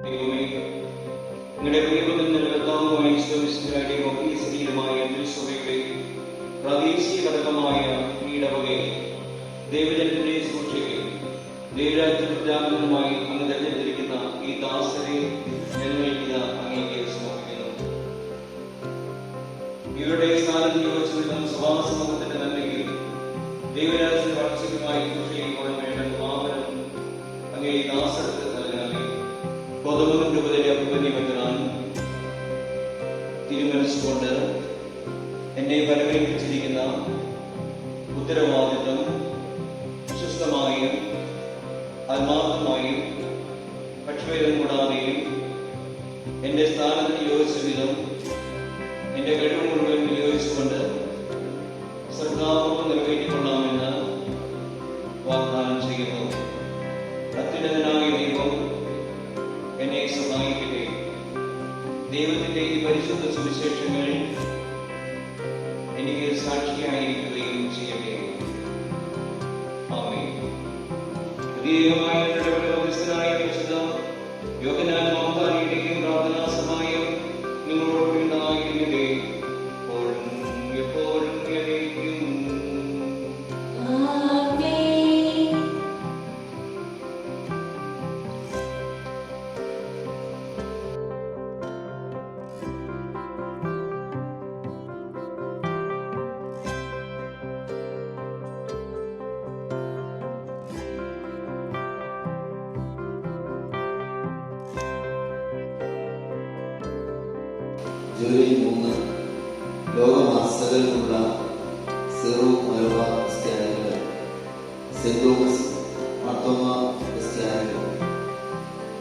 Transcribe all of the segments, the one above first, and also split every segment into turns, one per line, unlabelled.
ദൈവമേ, നിങ്ങളുടെ പ്രിയപ്പെട്ട കർത്താവുമായ ഈശോമിശിഹായുടെ ഈ ശരീരമായ തിരുസഭയുടെ പ്രാദേശിക ഘടകമായ ഈ ഇടവകയെ ദൈവജനത്തിന്റെ സൂക്ഷിക്കുകയും ദൈവരാജ്യ പ്രചാരണവുമായി അങ്ങ് തെരഞ്ഞെടുത്തിരിക്കുന്ന ഈ ദാസരെ ഞങ്ങൾ ഇത് അങ്ങേക്ക് സമർപ്പിക്കുന്നു. ഇവരുടെ സ്ഥാനത്ത് യോജിച്ച വിധം സഭാസമൂഹത്തിന്റെ നന്മയ്ക്ക് ദൈവരാജ്യത്തിന്റെ വളർച്ചയ്ക്കുമായി സൂക്ഷിക്കുമ്പോൾ വേണ്ട ആവരണം അങ്ങേ ഈ ദാസർക്ക് നൽകണമേ. കൊതമൂരിന്റെ ഉപദേശം തീരുമാനിച്ചുകൊണ്ട് എന്നെ വരവേൽപ്പിച്ചിരിക്കുന്ന ഉത്തരവാദിത്വം വിശ്വസ്തമായും ആത്മാർത്ഥമായും പക്ഷഭേദം കൂടാതെയും എന്റെ സ്ഥാനത്തിന് യോജിച്ച വിധം എന്റെ കഴിവ് മുഴുവൻ വിനിയോഗിച്ചുകൊണ്ട് ശ്രദ്ധാപൂർവ്വം നിറവേറ്റിക്കൊള്ളാമെന്ന് വാഗ്ദാനം ചെയ്യുന്നു. അത്യുന്നതനായ ദൈവം എന്നെ സഹായിക്കട്ടെ. ദൈവത്തിന്റെ ഈ പരിശുദ്ധ സുവിശേഷങ്ങൾ എനിക്ക് സാക്ഷിയായിരിക്കുകയും ചെയ്യട്ടെ. ആമേൻ. പ്രത്യേകമായ പരിശുദ്ധ യോഹന്നാൻ മാർപ്പാപ്പയുടെയും പ്രാർത്ഥനാ സഹായം നിങ്ങളോട് ഉണ്ടായിരിക്കട്ടെ. എപ്പോഴും എപ്പോഴും എന്നേക്കും.
ജൂലൈ 3 ലോകമാസകലിലുള്ള സിറോ മലബാർ ക്രിസ്ത്യാനികൾ, സെന്റ് തോമസ് മാർത്തോമ ക്രിസ്ത്യാനികൾ,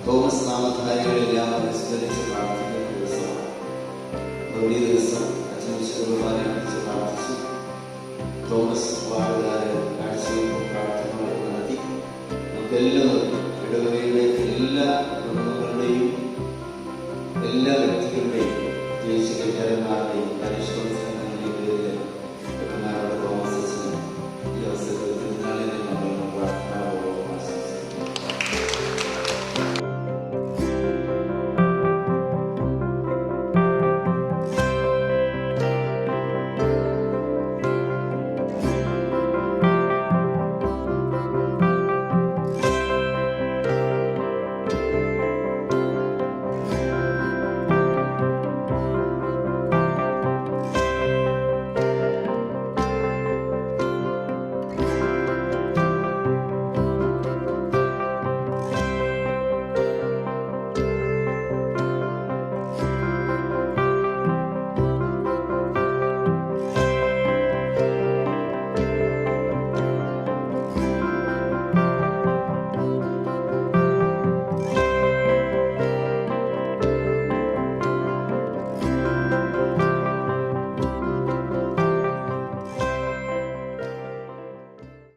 തോമസ് നാമധാരികളെല്ലാം അനുസ്മരിച്ച് പ്രാർത്ഥിക്കുന്ന ദിവസമാണ്. ഈ ദിവസം അച്ഛൻ വിശുദ്ധകുർബാന അർപ്പിച്ച് പ്രാർത്ഥിച്ചു. തോമസ് വാഴുകാരൻ കാഴ്ചവെപ്പും പ്രാർത്ഥനകളൊക്കെ നടത്തി നമുക്കെല്ലാം